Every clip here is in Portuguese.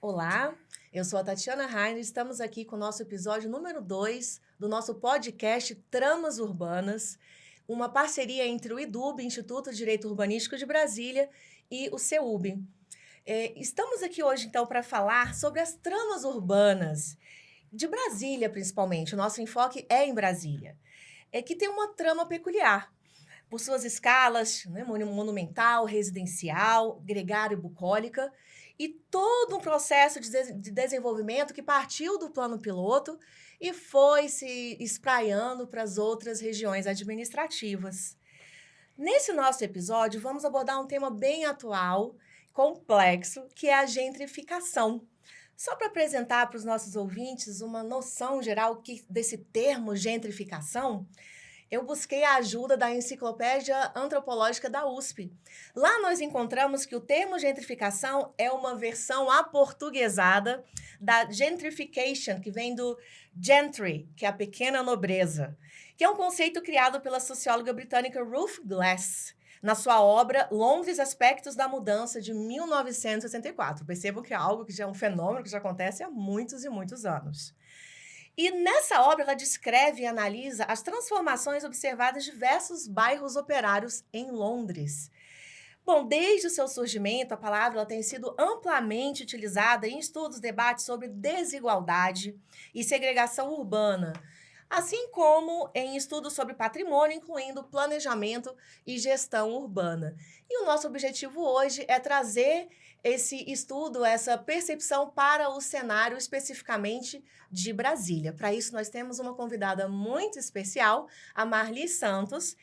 Olá, eu sou a Tatiana Rainer, estamos aqui com o nosso episódio número 2 do nosso podcast Tramas Urbanas, uma parceria entre o IDUB, Instituto de Direito Urbanístico de Brasília, e o CEUB. Estamos aqui hoje, então, para falar sobre as tramas urbanas, de Brasília, principalmente. O nosso enfoque é em Brasília. É que tem uma trama peculiar por suas escalas, né, monumental, residencial, gregário e bucólica, e todo um processo de desenvolvimento que partiu do plano piloto e foi se espraiando para as outras regiões administrativas. Nesse nosso episódio, vamos abordar um tema bem atual, complexo, que é a gentrificação. Só para apresentar para os nossos ouvintes uma noção geral desse termo gentrificação, eu busquei a ajuda da Enciclopédia Antropológica da USP. Lá nós encontramos que o termo gentrificação é uma versão aportuguesada da gentrification, que vem do gentry, que é a pequena nobreza, que é um conceito criado pela socióloga britânica Ruth Glass, na sua obra Londres, Aspectos da Mudança, de 1964. Percebam que é algo que já é um fenômeno que já acontece há muitos e muitos anos. E nessa obra ela descreve e analisa as transformações observadas em diversos bairros operários em Londres. Bom, desde o seu surgimento, a palavra ela tem sido amplamente utilizada em estudos, debates sobre desigualdade e segregação urbana, assim como em estudos sobre patrimônio, incluindo planejamento e gestão urbana. E o nosso objetivo hoje é trazer esse estudo, essa percepção para o cenário especificamente de Brasília. Para isso, nós temos uma convidada muito especial, a Marli Santos,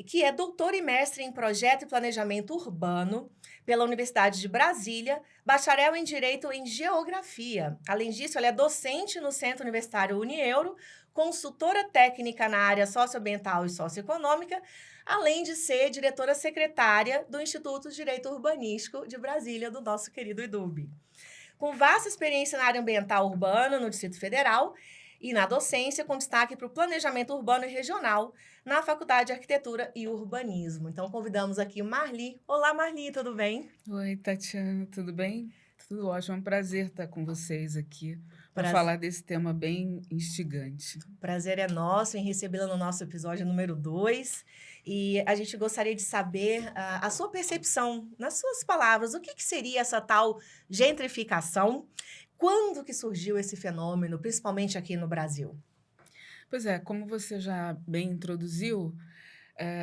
que é doutora e mestre em Projeto e Planejamento Urbano pela Universidade de Brasília, bacharel em Direito em Geografia. Além disso, ela é docente no Centro Universitário Unieuro, consultora técnica na área socioambiental e socioeconômica, além de ser diretora secretária do Instituto de Direito Urbanístico de Brasília, do nosso querido IDUB. Com vasta experiência na área ambiental urbana no Distrito Federal e na docência, com destaque para o planejamento urbano e regional na Faculdade de Arquitetura e Urbanismo. Então, convidamos aqui Marli. Olá, Marli, tudo bem? Oi, Tatiana, tudo bem? Tudo ótimo, é um prazer estar com vocês aqui para Prazer. falar desse tema bem instigante. Prazer é nosso em recebê-la no nosso episódio número 2. E a gente gostaria de saber a sua percepção, nas suas palavras, o que seria essa tal gentrificação? Quando que surgiu esse fenômeno, principalmente aqui no Brasil? Pois é, como você já bem introduziu,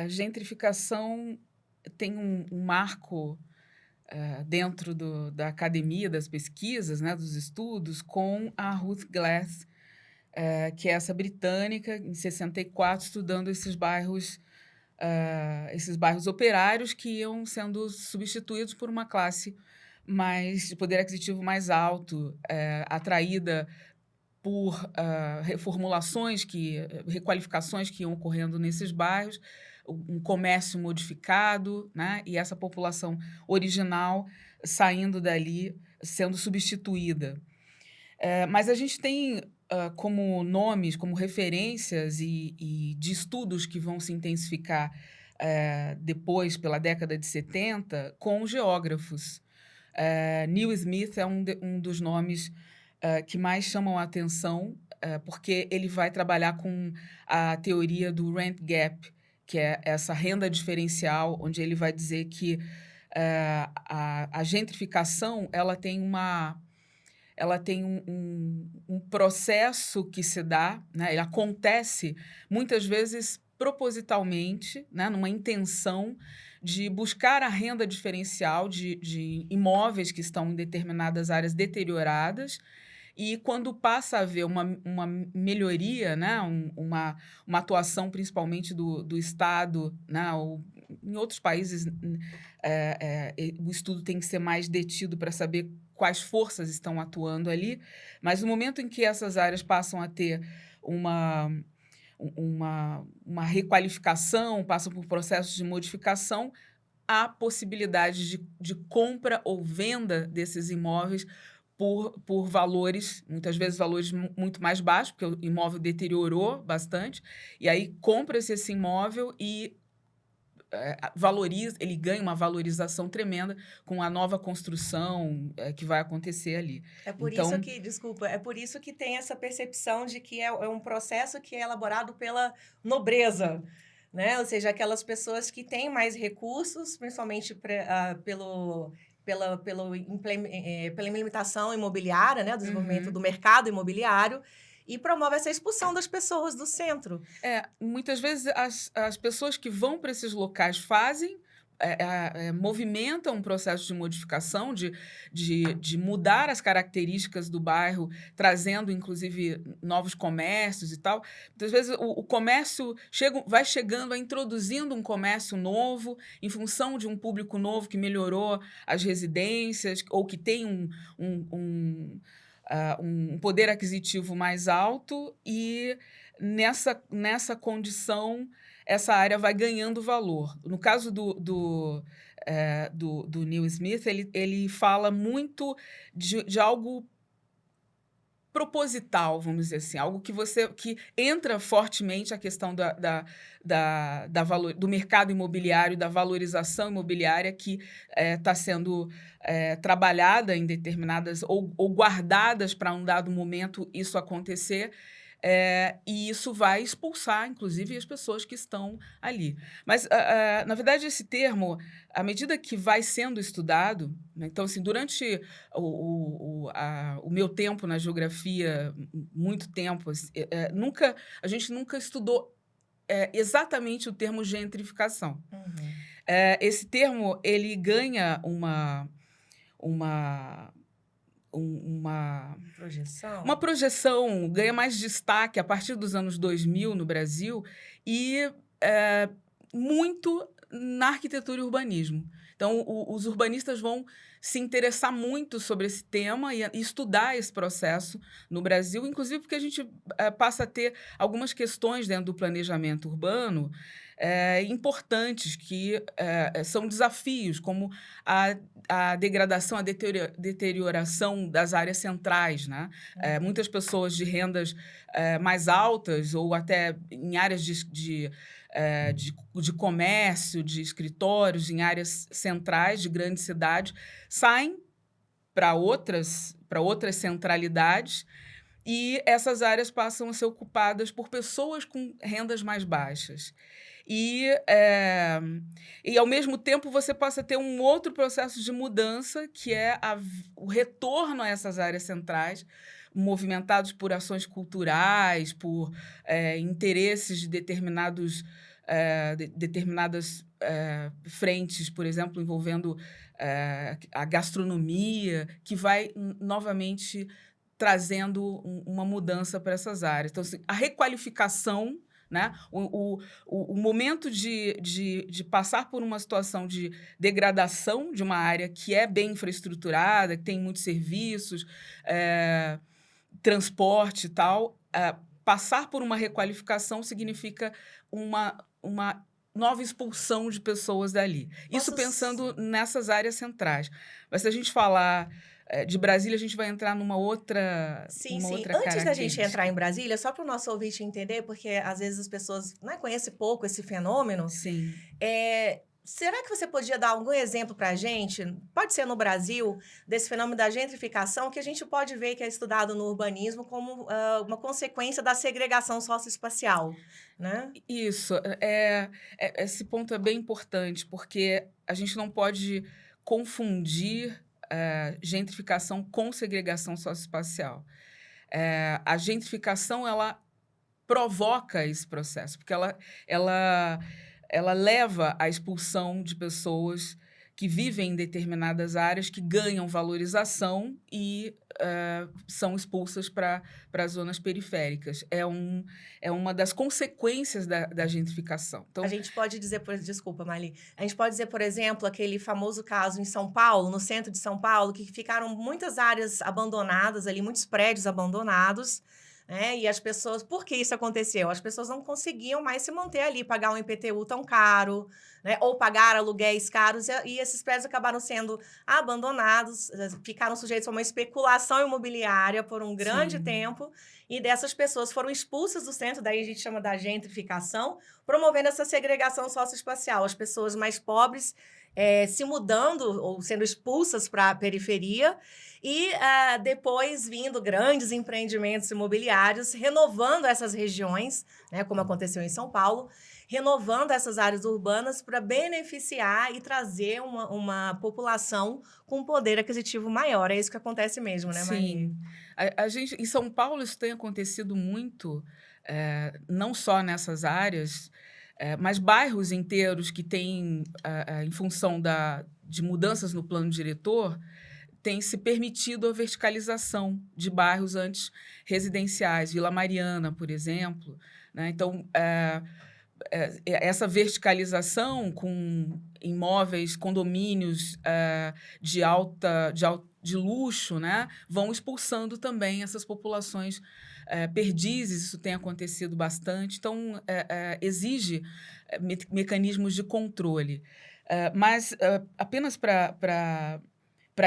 gentrificação tem um marco dentro da academia, das pesquisas, né, dos estudos, com a Ruth Glass, que é essa britânica, em 64, estudando esses bairros operários que iam sendo substituídos por uma classe mais de poder aquisitivo mais alto, atraída por reformulações requalificações que iam ocorrendo nesses bairros, um comércio modificado, né, e essa população original saindo dali, sendo substituída. Mas a gente tem como nomes, como referências e de estudos que vão se intensificar depois, pela década de 70, com geógrafos. Neil Smith é um dos nomes que mais chamam a atenção, porque ele vai trabalhar com a teoria do rent gap, que é essa renda diferencial, onde ele vai dizer que a gentrificação ela tem um processo que se dá, né, ele acontece muitas vezes propositalmente, né, numa intenção de buscar a renda diferencial de imóveis que estão em determinadas áreas deterioradas, e quando passa a haver uma melhoria, né, uma atuação principalmente do Estado, né, ou em outros países, o estudo tem que ser mais detido para saber quais forças estão atuando ali, mas no momento em que essas áreas passam a ter uma uma requalificação, passam por processos de modificação, há possibilidade de compra ou venda desses imóveis por valores, muitas vezes valores muito mais baixos, porque o imóvel deteriorou bastante, e aí compra-se esse imóvel e valoriza, ele ganha uma valorização tremenda com a nova construção que vai acontecer ali. É por Então, isso que, desculpa, é por isso que tem essa percepção de que é um processo que é elaborado pela nobreza, né? Ou seja, aquelas pessoas que têm mais recursos, principalmente pela implementação imobiliária, né? Do desenvolvimento do mercado imobiliário, e promove essa expulsão das pessoas do centro. muitas vezes as pessoas que vão para esses locais fazem, movimentam um processo de modificação, de mudar as características do bairro, trazendo, inclusive, novos comércios e tal. Muitas vezes o comércio vai chegando, vai introduzindo um comércio novo, em função de um público novo que melhorou as residências, ou que tem um poder aquisitivo mais alto, e nessa condição essa área vai ganhando valor. No caso do Neil Smith, ele fala muito de algo proposital, vamos dizer assim, algo que entra fortemente a questão do mercado imobiliário, da valorização imobiliária que está sendo trabalhada em determinadas ou guardadas para um dado momento isso acontecer. E isso vai expulsar, inclusive, as pessoas que estão ali. Mas, na verdade, esse termo, à medida que vai sendo estudado, né, então, assim, durante o meu tempo na geografia, muito tempo, assim, a gente nunca estudou exatamente o termo gentrificação. Esse termo, ele ganha uma projeção, ganha mais destaque a partir dos anos 2000 no Brasil e muito na arquitetura e urbanismo. Então, os urbanistas vão se interessar muito sobre esse tema e estudar esse processo no Brasil, inclusive porque a gente passa a ter algumas questões dentro do planejamento urbano importantes, que são desafios, como a degradação, a deterioração das áreas centrais, né? Muitas pessoas de rendas mais altas, ou até em áreas de comércio, de escritórios, em áreas centrais de grandes cidades, saem para outras centralidades, e essas áreas passam a ser ocupadas por pessoas com rendas mais baixas. E, ao mesmo tempo, você passa a ter um outro processo de mudança, que é o retorno a essas áreas centrais, movimentados por ações culturais, por interesses de determinadas frentes, por exemplo, envolvendo a gastronomia, que vai novamente trazendo uma mudança para essas áreas. Então, assim, a requalificação, né? O momento de passar por uma situação de degradação de uma área que é bem infraestruturada, que tem muitos serviços, transporte e tal, passar por uma requalificação significa uma nova expulsão de pessoas dali. Isso pensando nessas áreas centrais. Mas se a gente falar de Brasília, a gente vai entrar numa outra Antes da gente entrar em Brasília, só para o nosso ouvinte entender, porque às vezes as pessoas conhecem pouco esse fenômeno. Sim. Será que você podia dar algum exemplo para a gente, pode ser no Brasil, desse fenômeno da gentrificação, que a gente pode ver que é estudado no urbanismo como uma consequência da segregação socioespacial, né? Isso. Esse ponto é bem importante, porque a gente não pode confundir gentrificação com segregação socioespacial. A gentrificação, ela provoca esse processo, porque ela leva à expulsão de pessoas que vivem em determinadas áreas, que ganham valorização e são expulsas para as zonas periféricas. É uma das consequências da gentrificação. Então, a gente pode dizer, desculpa, Marli, a gente pode dizer, por exemplo, aquele famoso caso em São Paulo, no centro de São Paulo, que ficaram muitas áreas abandonadas ali, muitos prédios abandonados, né? E as pessoas... Por que isso aconteceu? As pessoas não conseguiam mais se manter ali, pagar um IPTU tão caro, né? Ou pagar aluguéis caros, e esses prédios acabaram sendo abandonados, ficaram sujeitos a uma especulação imobiliária por um grande Sim, tempo, e dessas pessoas foram expulsas do centro, daí a gente chama da gentrificação, promovendo essa segregação socioespacial. As pessoas mais pobres se mudando ou sendo expulsas para a periferia, e depois vindo grandes empreendimentos imobiliários, renovando essas regiões, né, como aconteceu em São Paulo, renovando essas áreas urbanas para beneficiar e trazer uma população com poder aquisitivo maior. É isso que acontece mesmo, né, Marli? sim. A gente em São Paulo isso tem acontecido muito, não só nessas áreas, mas bairros inteiros que têm, em função de mudanças no plano diretor, tem se permitido a verticalização de bairros antes residenciais, Vila Mariana, por exemplo, né. Então, essa verticalização com imóveis, condomínios, de luxo, né, vão expulsando também essas populações, perdizes, isso tem acontecido bastante. Então, exige, mecanismos de controle. Mas, apenas para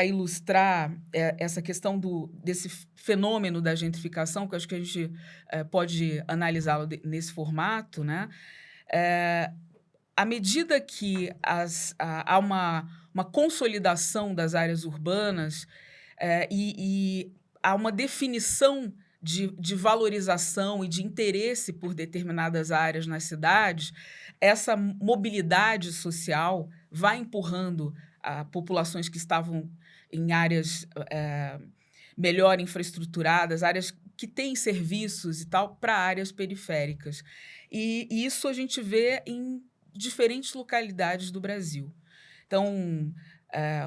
ilustrar, essa questão desse fenômeno da gentrificação, que eu acho que a gente, pode analisá-lo nesse formato, né, eh, à medida que há uma consolidação das áreas urbanas, e há uma definição de valorização e de interesse por determinadas áreas nas cidades, essa mobilidade social vai empurrando a populações que estavam em áreas, melhor infraestruturadas, áreas que têm serviços e tal, para áreas periféricas. E isso a gente vê em diferentes localidades do Brasil. Então,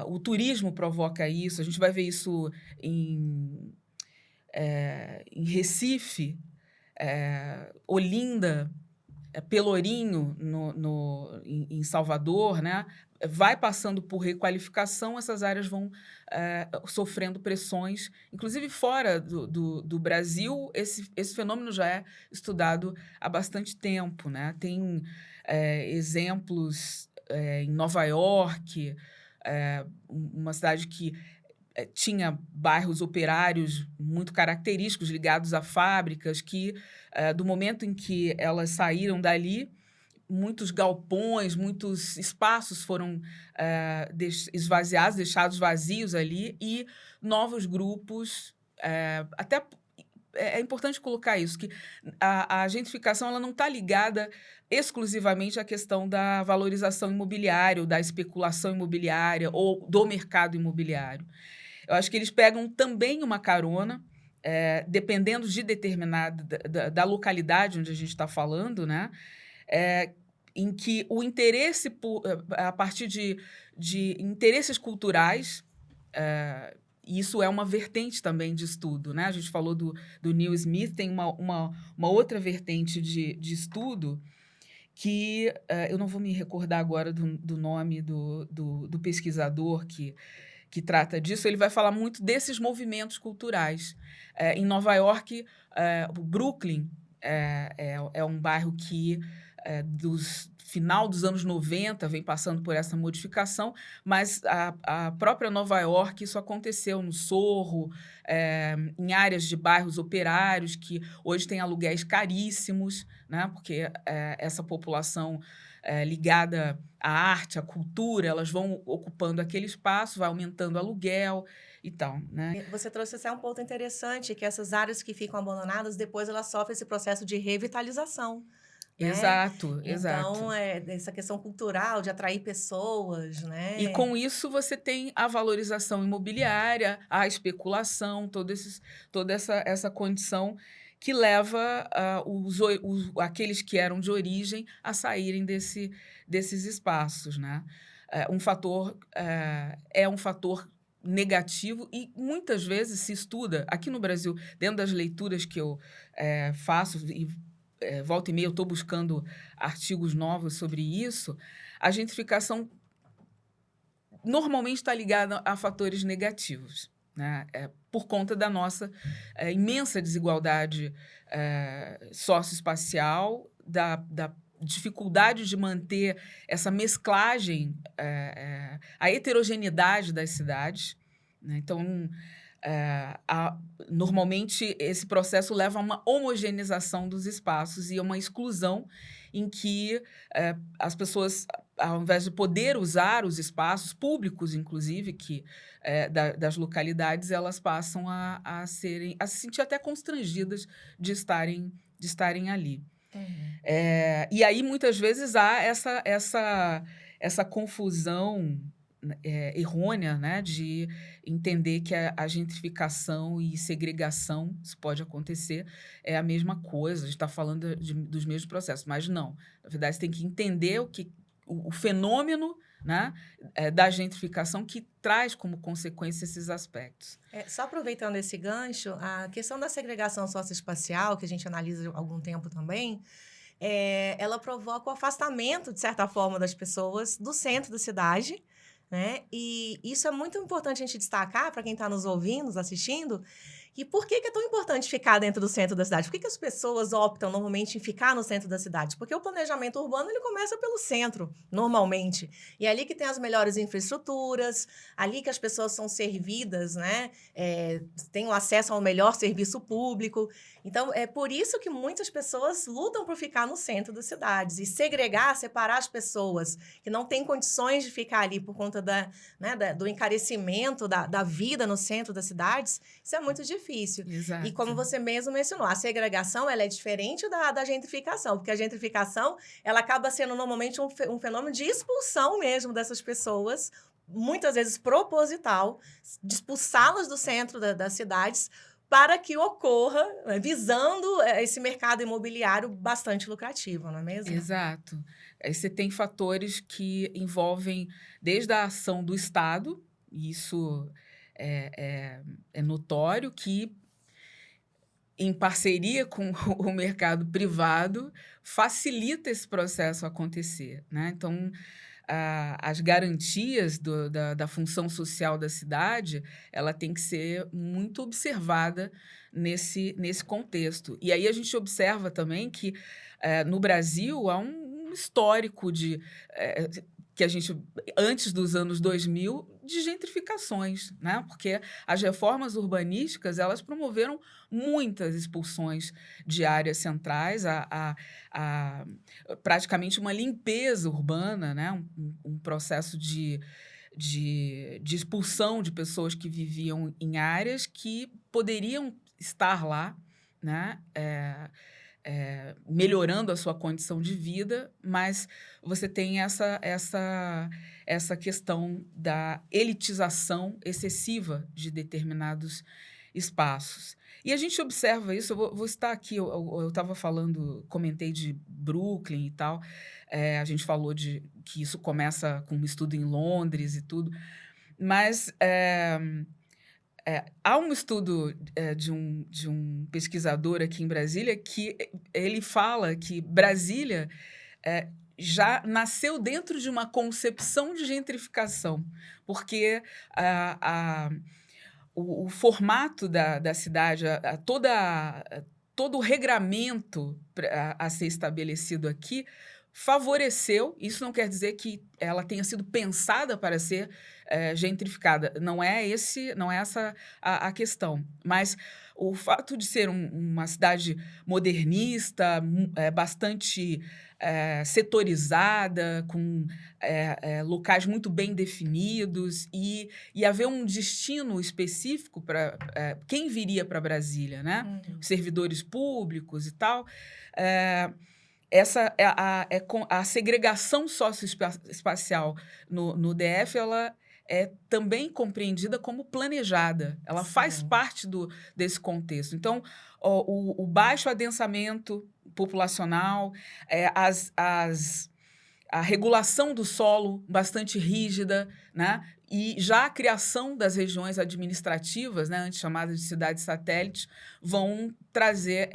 o turismo provoca isso, a gente vai ver isso em Recife, Olinda, Pelourinho, em Salvador, né? Vai passando por requalificação, essas áreas vão sofrendo pressões, inclusive fora do Brasil, esse fenômeno já é estudado há bastante tempo, né? Tem exemplos em Nova York, uma cidade que tinha bairros operários muito característicos ligados a fábricas que, do momento em que elas saíram dali, muitos galpões, muitos espaços foram, esvaziados, deixados vazios ali, e novos grupos, até é importante colocar isso, que a gentrificação ela não está ligada exclusivamente à questão da valorização imobiliária, ou da especulação imobiliária, ou do mercado imobiliário. Eu acho que eles pegam também uma carona, dependendo de determinada da localidade onde a gente está falando, né, em que o interesse a partir de interesses culturais, e isso é uma vertente também de estudo, né? A gente falou do Neil Smith, tem uma outra vertente de estudo que eu não vou me recordar agora do nome do pesquisador que trata disso. Ele vai falar muito desses movimentos culturais. Em Nova York, o Brooklyn é um bairro que, dos final dos anos 90, vem passando por essa modificação, mas a própria Nova York, isso aconteceu no Sorro, em áreas de bairros operários, que hoje têm aluguéis caríssimos, né, porque essa população ligada à arte, à cultura, elas vão ocupando aquele espaço, vai aumentando o aluguel e tal, né. Você trouxe até um ponto interessante, que essas áreas que ficam abandonadas, depois elas sofrem esse processo de revitalização, né? Exato, Então, exato. essa questão cultural de atrair pessoas, E né? com isso você tem a valorização imobiliária, a especulação, toda essa condição que leva aqueles que eram de origem a saírem desses espaços, né. É um fator negativo e muitas vezes se estuda, aqui no Brasil, dentro das leituras que eu faço e volta e meia eu estou buscando artigos novos sobre isso, a gentrificação normalmente está ligada a fatores negativos. né? Por conta da nossa imensa desigualdade socioespacial, da dificuldade de manter essa mesclagem, a heterogeneidade das cidades, né? Então, normalmente, esse processo leva a uma homogeneização dos espaços e a uma exclusão em que as pessoas, ao invés de poder usar os espaços públicos, inclusive, das localidades, elas passam a se sentir até constrangidas de estarem ali. Uhum. E aí, muitas vezes, há essa confusão errônea, né, de entender que a gentrificação e segregação, isso pode acontecer, é a mesma coisa, a gente está falando dos mesmos processos, mas não. Na verdade, você tem que entender o fenômeno, né, da gentrificação que traz como consequência esses aspectos. Só aproveitando esse gancho, a questão da segregação socioespacial, que a gente analisa há algum tempo também, ela provoca o afastamento, de certa forma, das pessoas do centro da cidade, né? E isso é muito importante a gente destacar para quem está nos ouvindo, nos assistindo. E por que é tão importante ficar dentro do centro da cidade? Por que as pessoas optam normalmente em ficar no centro da cidade? Porque o planejamento urbano ele começa pelo centro, normalmente. E é ali que tem as melhores infraestruturas, ali que as pessoas são servidas, né? Têm o acesso ao melhor serviço público. Então, é por isso que muitas pessoas lutam por ficar no centro das cidades. E separar as pessoas que não têm condições de ficar ali por conta do encarecimento da vida no centro das cidades, isso é muito difícil. Exato. E como você mesmo mencionou, a segregação ela é diferente da gentrificação, porque a gentrificação ela acaba sendo normalmente um fenômeno de expulsão mesmo dessas pessoas, muitas vezes proposital, de expulsá-las do centro das cidades, para que ocorra, visando esse mercado imobiliário bastante lucrativo, não é mesmo? Exato. Aí você tem fatores que envolvem desde a ação do Estado, e isso é notório, que, em parceria com o mercado privado, facilita esse processo acontecer, né? Então, as garantias da função social da cidade, ela tem que ser muito observada nesse contexto. E aí a gente observa também que, no Brasil, há um histórico que a gente, antes dos anos 2000, de gentrificações, né? Porque as reformas urbanísticas, elas promoveram muitas expulsões de áreas centrais, praticamente uma limpeza urbana, né? Um processo de expulsão de pessoas que viviam em áreas que poderiam estar lá, né? Melhorando a sua condição de vida, mas você tem essa questão da elitização excessiva de determinados espaços. E a gente observa isso, eu vou citar aqui, eu estava falando, comentei de Brooklyn e tal, a gente falou que isso começa com um estudo em Londres e tudo, mas há um estudo de um pesquisador aqui em Brasília que ele fala que Brasília já nasceu dentro de uma concepção de gentrificação, porque o formato da cidade, todo o regramento a ser estabelecido aqui favoreceu, isso não quer dizer que ela tenha sido pensada para ser gentrificada, não é essa a questão, mas o fato de ser uma cidade modernista, bastante setorizada, com locais muito bem definidos e haver um destino específico para quem viria para Brasília, né? Uhum. Servidores públicos e tal. A segregação socioespacial no DF, ela é também compreendida como planejada. Ela faz parte desse contexto. Então, o baixo adensamento populacional, a regulação do solo bastante rígida, né? E já a criação das regiões administrativas, né, antes chamadas de cidades satélites, vão trazer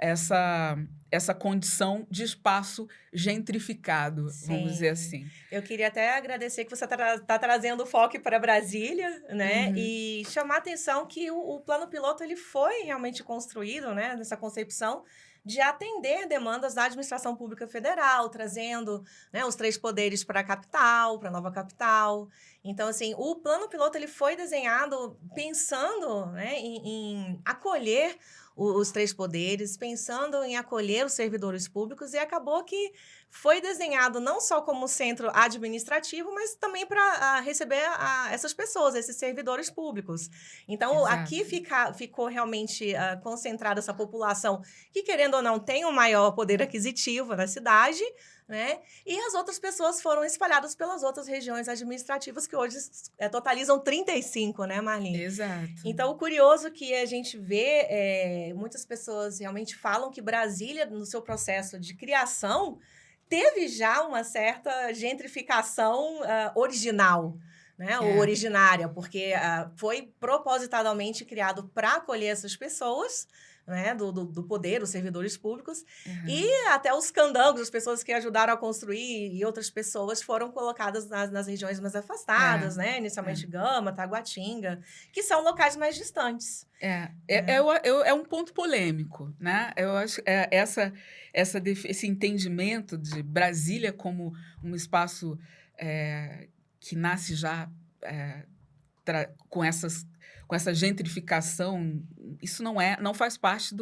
essa condição de espaço gentrificado, vamos dizer Sim. assim. Eu queria até agradecer que você está trazendo o foco para Brasília, né? Uhum. E chamar a atenção que o plano piloto ele foi realmente construído, né? Nessa concepção de atender demandas da administração pública federal, trazendo, né, os 3 poderes para a capital, para a nova capital. Então, assim, o plano piloto ele foi desenhado pensando, né, em acolher os 3 poderes, pensando em acolher os servidores públicos, e acabou que foi desenhado não só como centro administrativo, mas também para receber essas pessoas, esses servidores públicos. Então, aqui Exato. ficou realmente concentrada essa população que, querendo ou não, tem um maior poder aquisitivo na cidade, né? E as outras pessoas foram espalhadas pelas outras regiões administrativas, que hoje totalizam 35, né, Marli? Exato. Então, o curioso que a gente vê, muitas pessoas realmente falam que Brasília, no seu processo de criação, teve já uma certa gentrificação original, né? Ou É. originária, porque foi propositadamente criado para acolher essas pessoas, né? Do poder, os servidores públicos, e Uhum. até os candangos, as pessoas que ajudaram a construir, e outras pessoas foram colocadas nas regiões mais É, afastadas, né? é. Inicialmente Gama, Taguatinga, que são locais mais distantes, né? É um ponto polêmico, né? Eu acho esse entendimento de Brasília como um espaço que nasce já eh, com essa gentrificação, isso não faz parte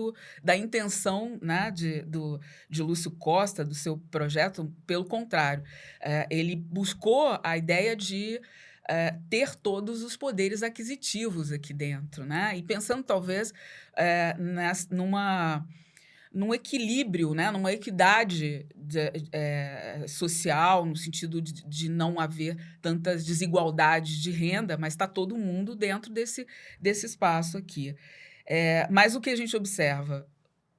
da intenção, né, de Lúcio Costa, do seu projeto. Pelo contrário, ele buscou a ideia de ter todos os poderes aquisitivos aqui dentro, né? E pensando talvez num equilíbrio, né, numa equidade social, no sentido de não haver tantas desigualdades de renda, mas está todo mundo dentro desse espaço aqui. Mas o que a gente observa?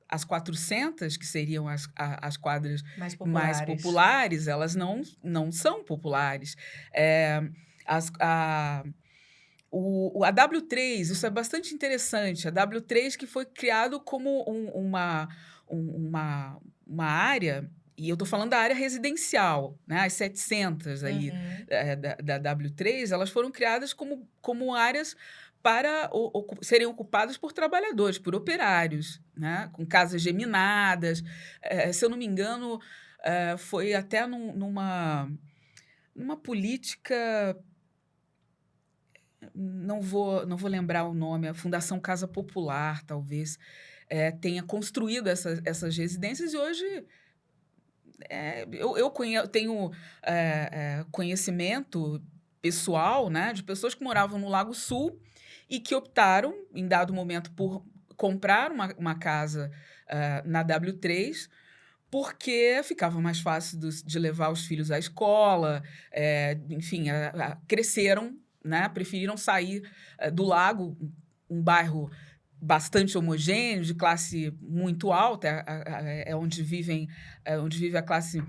As 400, que seriam as quadras Mais mais populares. populares, elas não são populares. Eh, as, a, a W3, isso é bastante interessante. A W3 que foi criado como uma área, e eu estou falando da área residencial, né? As 700 ali Uhum. da W3, elas foram criadas como áreas para serem ocupadas por trabalhadores, por operários, né? Com casas geminadas. Se eu não me engano, foi até numa política, não vou lembrar o nome, a Fundação Casa Popular, talvez, tenha construído essas residências, e hoje eu tenho conhecimento pessoal, né, de pessoas que moravam no Lago Sul e que optaram, em dado momento, por comprar uma casa na W3, porque ficava mais fácil de levar os filhos à escola, enfim, cresceram, né, preferiram sair do Lago, um bairro bastante homogêneo, de classe muito alta, onde vive a classe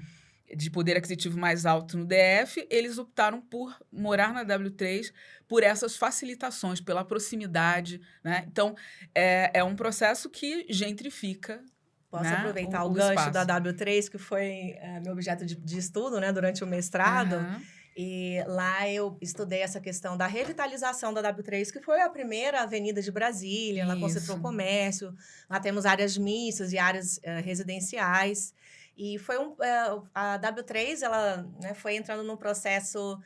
de poder aquisitivo mais alto no DF. Eles optaram por morar na W3 por essas facilitações, pela proximidade, né? Então, é um processo que gentrifica, Posso né, aproveitar o o gancho da espaço. W3, que foi meu objeto de estudo, né, durante o mestrado. Aham. E lá eu estudei essa questão da revitalização da W3, que foi a primeira avenida de Brasília. Ela concentrou Isso. comércio, lá temos áreas mistas e áreas residenciais. E foi a W3, ela, né, foi entrando num processo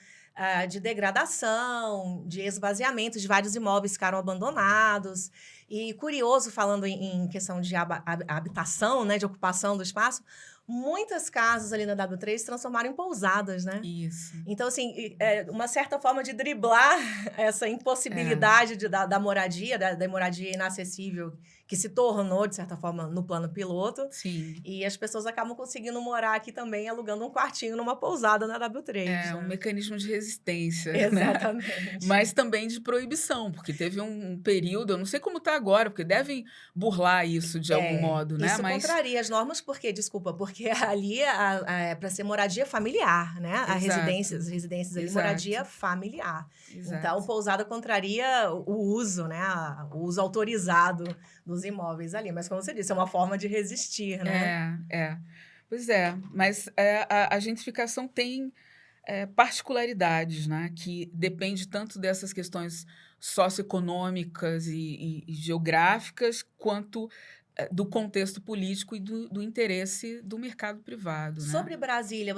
de degradação, de esvaziamento, de vários imóveis ficaram abandonados. E curioso, falando em questão de habitação, né, de ocupação do espaço, muitas casas ali na W3 se transformaram em pousadas, né? Isso. Então, assim, uma certa forma de driblar essa impossibilidade da moradia, da moradia inacessível, que se tornou, de certa forma, no plano piloto. Sim. E as pessoas acabam conseguindo morar aqui também, alugando um quartinho numa pousada na W3, É um né? mecanismo de resistência, né? Exatamente. Mas também de proibição, porque teve um período, eu não sei como está agora, porque devem burlar isso de algum modo, né? Isso Mas contraria as normas, porque Porque ali é para ser moradia familiar, né? As residências ali, moradia familiar. Exato. Então, pousada contraria o uso, né? O uso autorizado dos imóveis ali. Mas, como você disse, é uma forma de resistir, né? Pois é, mas a gentrificação tem particularidades, né? Que depende tanto dessas questões socioeconômicas e geográficas, quanto do contexto político e do interesse do mercado privado, né? Sobre Brasília,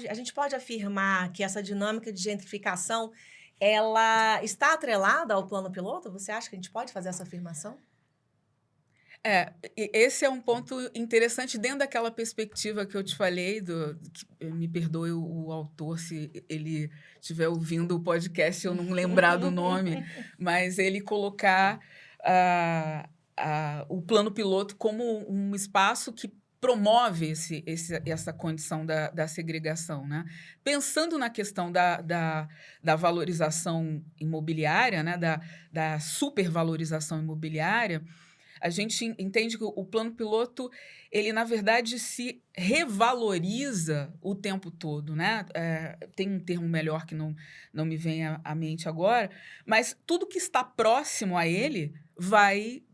a gente pode afirmar que essa dinâmica de gentrificação, ela está atrelada ao plano piloto? Você acha que a gente pode fazer essa afirmação? Esse é um ponto interessante dentro daquela perspectiva que eu te falei, me perdoe o autor se ele estiver ouvindo o podcast e eu não lembrar do nome, mas ele colocar o plano piloto como um espaço que promove essa condição da segregação, né? Pensando na questão da valorização imobiliária, né? Da supervalorização imobiliária, a gente entende que o plano piloto, ele, na verdade, se revaloriza o tempo todo, né? Tem um termo melhor que não me vem à mente agora, mas tudo que está próximo a ele vai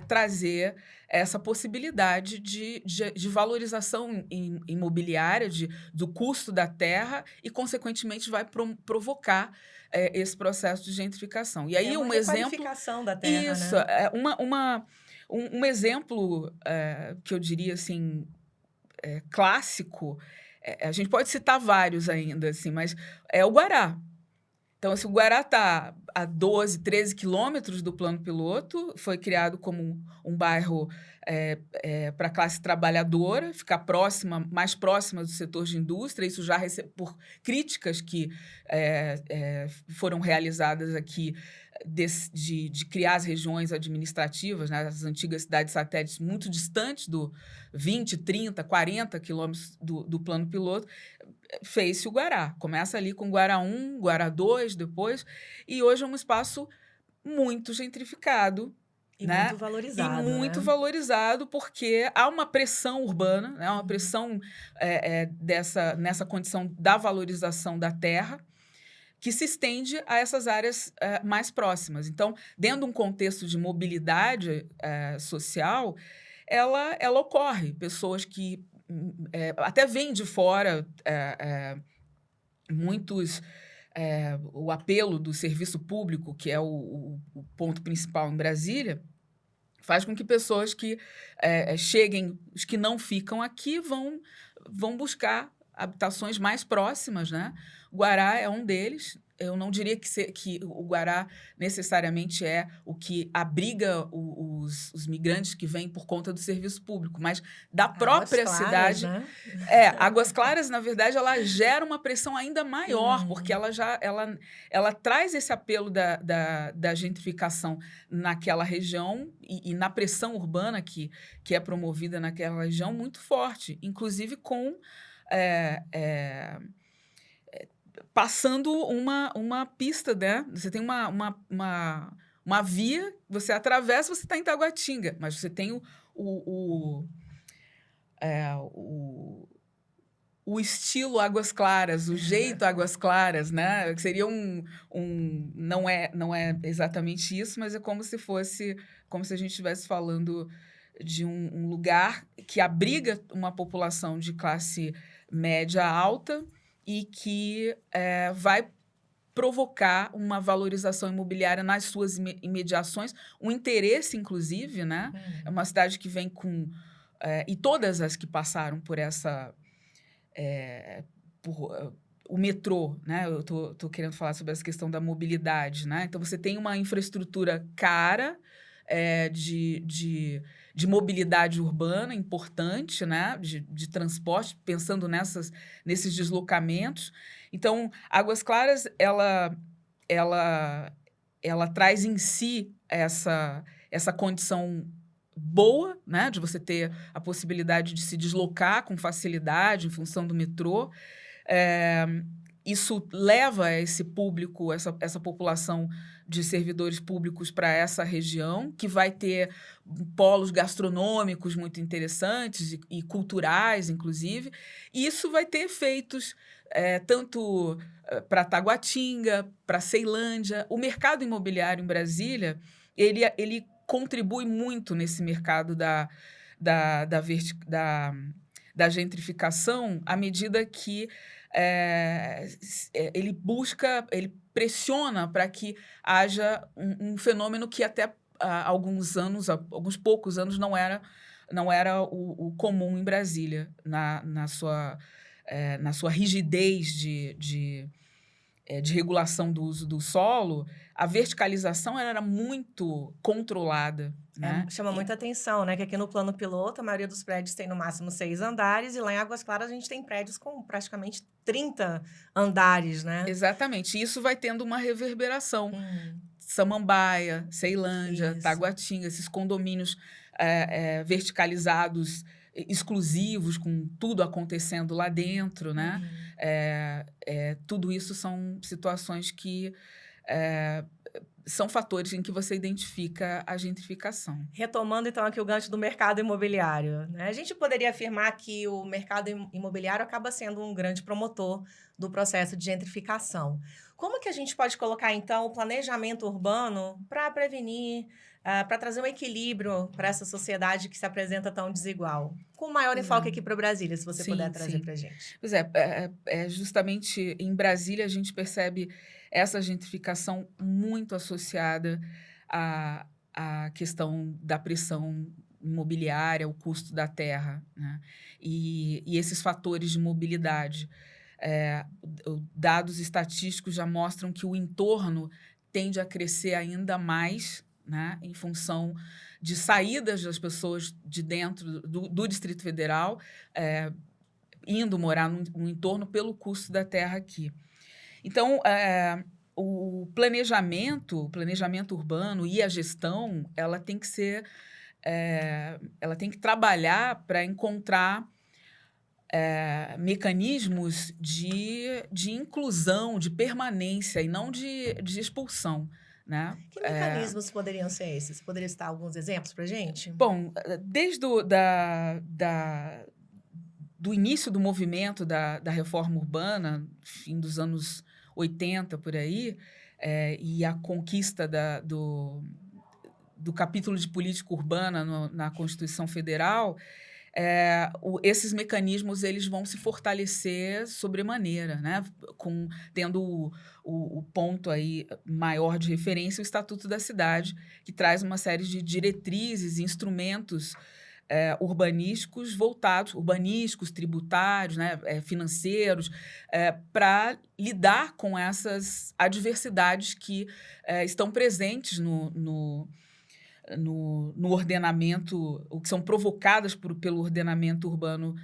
trazer essa possibilidade de valorização imobiliária, do custo da terra e, consequentemente, vai provocar esse processo de gentrificação. E aí, uma requalificação da terra, isso, né? Um exemplo que eu diria assim, clássico, a gente pode citar vários ainda, assim, mas é o Guará. Então, assim, o Guará está a 12, 13 quilômetros do plano piloto, foi criado como um bairro para a classe trabalhadora, ficar mais próxima do setor de indústria, isso já por críticas que foram realizadas aqui de criar as regiões administrativas, né, as antigas cidades satélites muito distantes do 20, 30, 40 quilômetros do plano piloto, fez-se o Guará. Começa ali com Guará 1, Guará 2 depois, e hoje é um espaço muito gentrificado. E né? muito valorizado. E muito né? valorizado, porque há uma pressão urbana, né? Uma pressão nessa condição da valorização da terra, que se estende a essas áreas mais próximas. Então, dentro de um contexto de mobilidade social, ela ocorre. Pessoas que até vêm de fora, muitos... o apelo do serviço público, que é o ponto principal em Brasília, faz com que pessoas que cheguem, os que não ficam aqui, vão buscar habitações mais próximas, né? Guará é um deles. Eu não diria que o Guará necessariamente é o que abriga os migrantes que vêm por conta do serviço público, mas da própria cidade. Né? Águas Claras, na verdade, ela gera uma pressão ainda maior, porque ela traz esse apelo da gentrificação naquela região e na pressão urbana que é promovida naquela região muito forte, inclusive com... passando uma pista, né? Você tem uma via, você atravessa, você está em Taguatinga, mas você tem o estilo Águas Claras, o jeito Águas Claras, né? Que seria não é exatamente isso, mas é como se a gente estivesse falando de um lugar que abriga uma população de classe média alta e que vai provocar uma valorização imobiliária nas suas imediações, um interesse, inclusive, né? É uma cidade que vem com... e todas as que passaram por essa... o metrô, né? Eu tô querendo falar sobre essa questão da mobilidade, né? Então, você tem uma infraestrutura cara de mobilidade urbana importante, né? De transporte, pensando nesses deslocamentos. Então, Águas Claras, ela traz em si essa condição boa, né? De você ter a possibilidade de se deslocar com facilidade em função do metrô. isso leva esse público, essa população de servidores públicos para essa região, que vai ter polos gastronômicos muito interessantes e culturais, inclusive. E isso vai ter efeitos tanto para Taguatinga, para Ceilândia. O mercado imobiliário em Brasília, ele contribui muito nesse mercado da gentrificação, à medida que ele pressiona para que haja um fenômeno que até há alguns poucos anos não era o comum em Brasília, na sua rigidez de regulação do uso do solo. A verticalização ela era muito controlada, né? Chama muita atenção, né? Que aqui no plano piloto, a maioria dos prédios tem no máximo 6 andares, e lá em Águas Claras a gente tem prédios com praticamente 30 andares, né? Exatamente. Isso vai tendo uma reverberação. Samambaia, Ceilândia, Isso. Taguatinga, esses condomínios verticalizados, exclusivos, com tudo acontecendo lá dentro, né? Tudo isso são situações que são fatores em que você identifica a gentrificação. Retomando, então, aqui o gancho do mercado imobiliário, né? A gente poderia afirmar que o mercado imobiliário acaba sendo um grande promotor do processo de gentrificação. Como que a gente pode colocar, então, o planejamento urbano para prevenir, para trazer um equilíbrio para essa sociedade que se apresenta tão desigual? Com maior enfoque aqui para Brasília, se você puder trazer para a gente. Pois justamente em Brasília a gente percebe essa gentrificação muito associada à questão da pressão imobiliária, o custo da terra, né? E esses fatores de mobilidade. Dados estatísticos já mostram que o entorno tende a crescer ainda mais, né, em função de saídas das pessoas de dentro do Distrito Federal, indo morar no entorno pelo custo da terra aqui. Então, o planejamento urbano e a gestão, ela tem que trabalhar para encontrar mecanismos de inclusão, de permanência e não de expulsão, né? Que mecanismos poderiam ser esses? Você poderia citar alguns exemplos para a gente? Bom, desde do início do movimento da reforma urbana, fim dos anos 80, por aí, e a conquista do capítulo de política urbana na Constituição Federal, esses mecanismos eles vão se fortalecer sobremaneira, né? Tendo o ponto aí maior de referência, o Estatuto da Cidade, que traz uma série de diretrizes e instrumentos urbanísticos voltados, tributários, né, financeiros, para lidar com essas adversidades que estão presentes no ordenamento, o que são provocadas pelo ordenamento urbano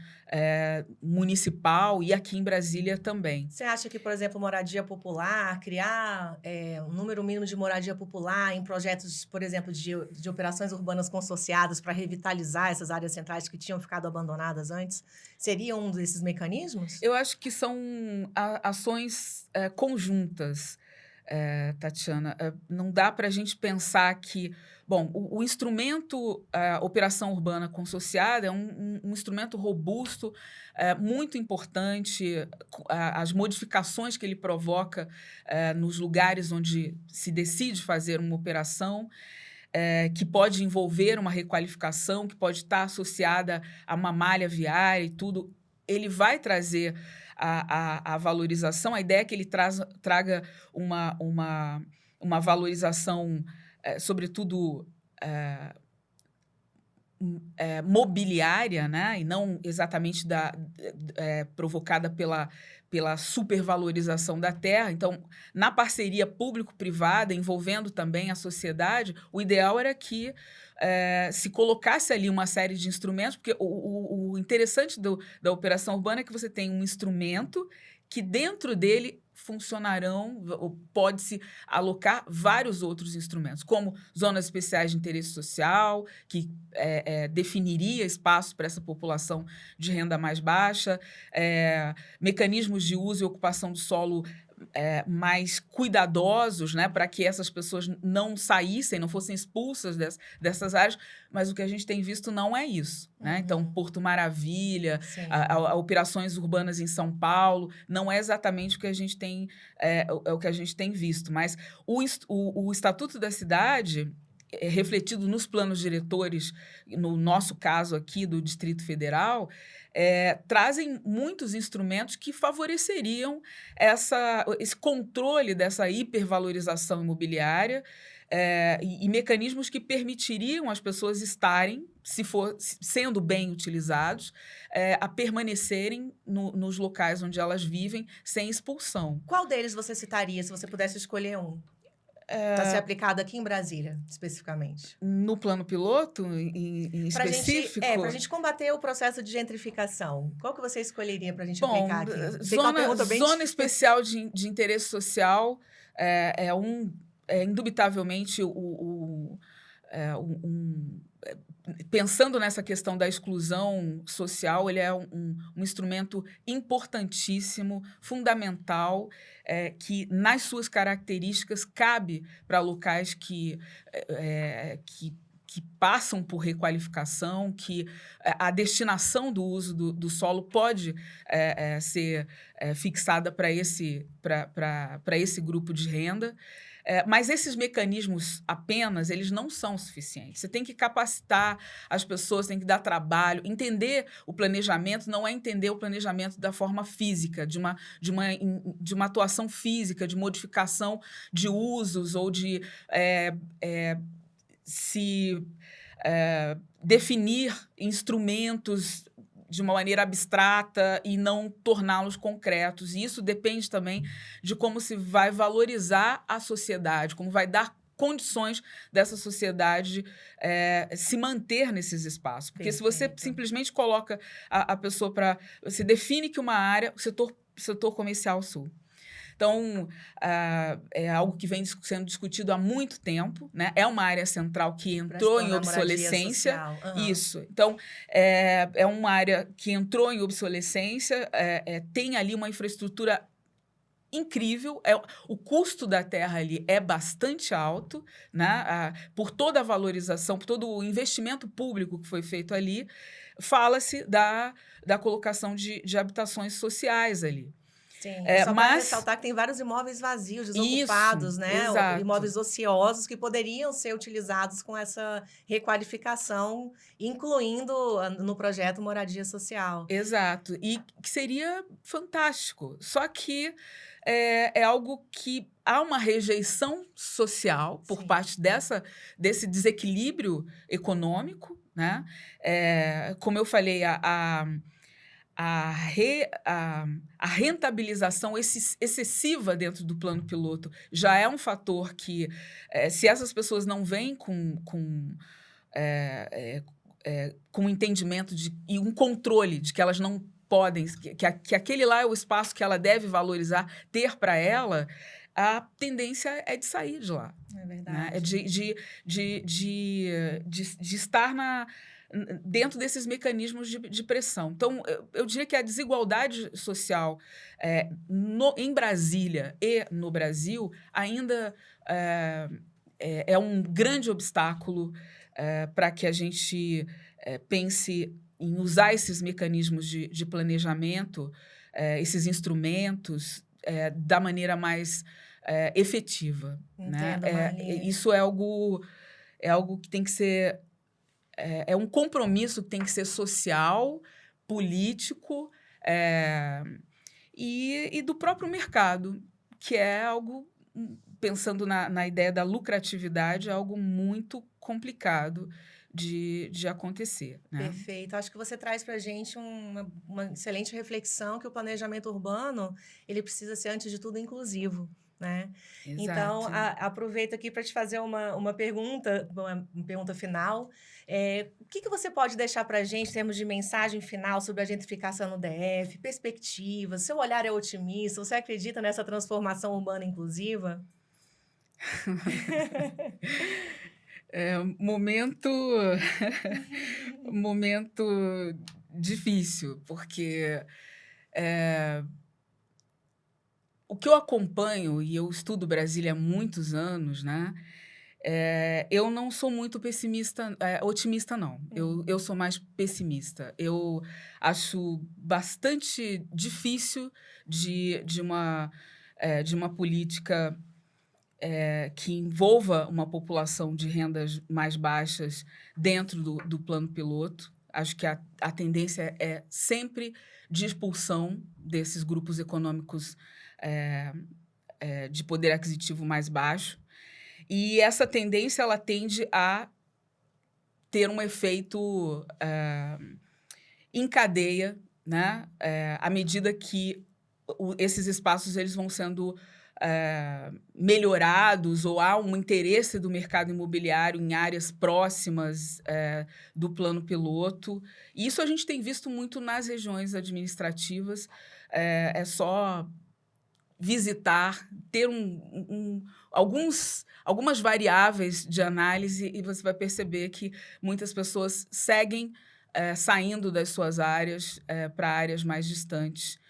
municipal e aqui em Brasília também. Você acha que, por exemplo, moradia popular, criar um número mínimo de moradia popular em projetos, por exemplo, de operações urbanas consorciadas para revitalizar essas áreas centrais que tinham ficado abandonadas antes, seria um desses mecanismos? Eu acho que são ações conjuntas, Tatiana. Não dá para a gente pensar que... Bom, o instrumento Operação Urbana Consorciada é um instrumento robusto, muito importante. As modificações que ele provoca nos lugares onde se decide fazer uma operação, que pode envolver uma requalificação, que pode estar associada a uma malha viária e tudo, ele vai trazer a valorização. A ideia é que ele traga uma valorização, sobretudo mobiliária, né? E não exatamente provocada pela supervalorização da terra. Então, na parceria público-privada, envolvendo também a sociedade, o ideal era que se colocasse ali uma série de instrumentos, porque o interessante da operação urbana é que você tem um instrumento que dentro dele funcionarão, ou pode-se alocar vários outros instrumentos, como zonas especiais de interesse social, que definiria espaço para essa população de renda mais baixa, mecanismos de uso e ocupação do solo mais cuidadosos, né, para que essas pessoas não saíssem, não fossem expulsas dessas áreas, mas o que a gente tem visto não é isso, né? Então, Porto Maravilha, operações urbanas em São Paulo, não é exatamente o que a gente tem, o que a gente tem visto, mas o Estatuto da Cidade, refletido nos planos diretores, no nosso caso aqui do Distrito Federal, trazem muitos instrumentos que favoreceriam esse controle dessa hipervalorização imobiliária, e mecanismos que permitiriam as pessoas estarem, sendo bem utilizados, a permanecerem nos locais onde elas vivem sem expulsão. Qual deles você citaria, se você pudesse escolher um? Para ser aplicado aqui em Brasília, especificamente. No plano piloto, em específico? Para a gente combater o processo de gentrificação. Qual que você escolheria para a gente aplicar aqui? Zona especial de interesse social indubitavelmente pensando nessa questão da exclusão social, ele é um instrumento importantíssimo, fundamental, que, nas suas características, cabe para locais que passam por requalificação, que a destinação do uso do solo pode ser fixada para esse grupo de renda. Mas esses mecanismos apenas, eles não são suficientes. Você tem que capacitar as pessoas, tem que dar trabalho. Entender o planejamento não é entender o planejamento da forma física, de uma atuação física, de modificação de usos ou de definir instrumentos de uma maneira abstrata e não torná-los concretos. E isso depende também de como se vai valorizar a sociedade, como vai dar condições dessa sociedade se manter nesses espaços. Porque se você simplesmente coloca a pessoa para... Você define que uma área, o setor comercial sul. Então, é algo que vem sendo discutido há muito tempo, né? É uma área central que entrou em obsolescência. Isso. Então, é uma área que entrou em obsolescência, tem ali uma infraestrutura incrível, o custo da terra ali é bastante alto, né? Por toda a valorização, por todo o investimento público que foi feito ali, fala-se da colocação de habitações sociais ali. Sim, só para ressaltar que tem vários imóveis vazios, desocupados, isso, né? Exato. Imóveis ociosos que poderiam ser utilizados com essa requalificação, incluindo no projeto Moradia Social. Exato, e que seria fantástico, só que é algo que há uma rejeição social por parte desse desequilíbrio econômico, né? Como eu falei, a rentabilização excessiva dentro do plano piloto já é um fator que, se essas pessoas não vêm com um entendimento e um controle de que elas não podem, que aquele lá é o espaço que ela deve valorizar, ter para ela, a tendência é de sair de lá. É verdade. Né? É de estar dentro desses mecanismos de pressão. Então, eu diria que a desigualdade social em Brasília e no Brasil ainda é um grande obstáculo para que a gente pense em usar esses mecanismos de planejamento, esses instrumentos, da maneira mais efetiva. Entendo, né? Isso é algo que tem que ser... É um compromisso que tem que ser social, político e do próprio mercado, que é algo, pensando na ideia da lucratividade, é algo muito complicado de acontecer. Né? Perfeito. Acho que você traz para a gente uma excelente reflexão que o planejamento urbano ele precisa ser, antes de tudo, inclusivo. né? Então, Exato. aproveito aqui para te fazer uma pergunta final. O que você pode deixar para a gente em termos de mensagem final sobre a gentrificação no DF, perspectivas? Seu olhar é otimista? Você acredita nessa transformação urbana inclusiva? Momento momento difícil, porque o que eu acompanho, e eu estudo Brasília há muitos anos, né? Eu não sou muito otimista, não. Eu sou mais pessimista. Eu acho bastante difícil de uma política que envolva uma população de rendas mais baixas dentro do plano piloto. Acho que a tendência é sempre de expulsão desses grupos econômicos de poder aquisitivo mais baixo. E essa tendência ela tende a ter um efeito em cadeia, né? À medida que esses espaços eles vão sendo melhorados ou há um interesse do mercado imobiliário em áreas próximas do plano piloto. E isso a gente tem visto muito nas regiões administrativas. É só visitar, ter algumas variáveis de análise e você vai perceber que muitas pessoas seguem saindo das suas áreas para áreas mais distantes.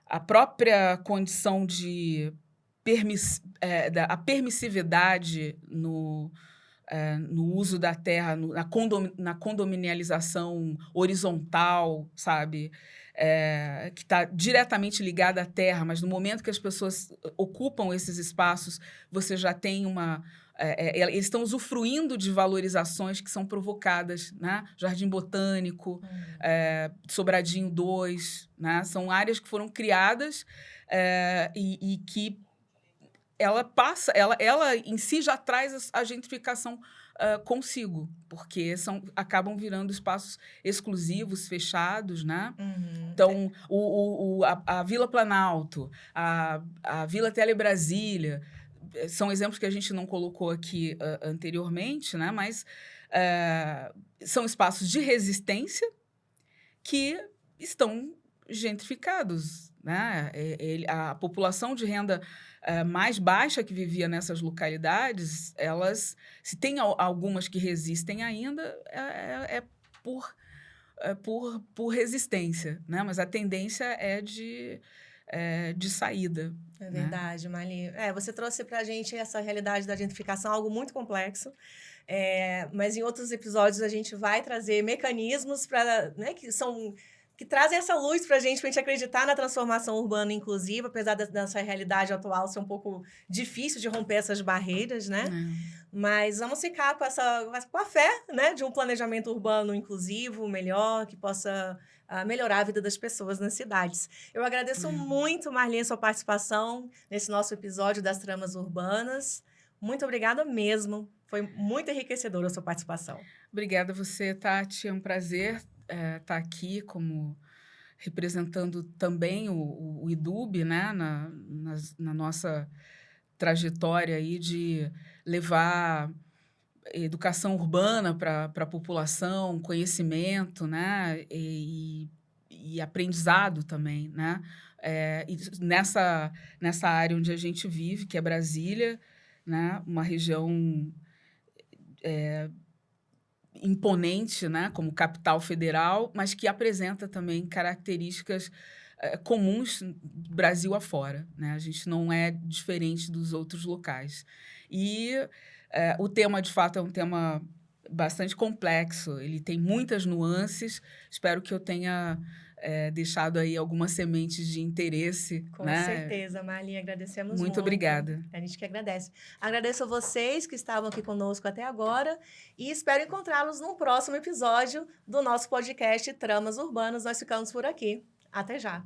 A própria condição de a permissividade no uso da terra, na condominialização horizontal, sabe? Que está diretamente ligada à terra, mas no momento que as pessoas ocupam esses espaços, você já tem eles estão usufruindo de valorizações que são provocadas, né? Jardim Botânico, Sobradinho 2, né? São áreas que foram criadas e que ela em si já traz a gentrificação consigo, porque acabam virando espaços exclusivos, fechados, né? Então, a Vila Planalto, a Vila Telebrasília, são exemplos que a gente não colocou aqui anteriormente, né? Mas são espaços de resistência que estão gentrificados, né? A população de renda mais baixa que vivia nessas localidades, se tem algumas que resistem ainda, por resistência, né? Mas a tendência é de saída. É né? verdade, Marli. Você trouxe para a gente essa realidade da gentrificação, algo muito complexo. Mas em outros episódios a gente vai trazer mecanismos né, que trazem essa luz para a gente acreditar na transformação urbana inclusiva, apesar dessa realidade atual ser um pouco difícil de romper essas barreiras, né? Mas vamos ficar com a fé, né, de um planejamento urbano inclusivo, melhor, que possa melhorar a vida das pessoas nas cidades. Eu agradeço muito, Marli, a sua participação nesse nosso episódio das Tramas Urbanas. Muito obrigada mesmo. Foi muito enriquecedora a sua participação. Obrigada a você, Tati. É um prazer estar aqui representando também o IDUB, né, na nossa trajetória aí de levar educação urbana para a população, conhecimento, né, e aprendizado também, né? E nessa área onde a gente vive, que é Brasília, né, uma região imponente, né, como capital federal, mas que apresenta também características comuns Brasil afora, né? A gente não é diferente dos outros locais. E o tema, de fato, é um tema bastante complexo. Ele tem muitas nuances. Espero que eu tenha deixado aí algumas sementes de interesse. Com né? certeza, Marli. Agradecemos muito. Muito obrigada. A gente que agradece. Agradeço a vocês que estavam aqui conosco até agora e espero encontrá-los num próximo episódio do nosso podcast Tramas Urbanas. Nós ficamos por aqui. Até já!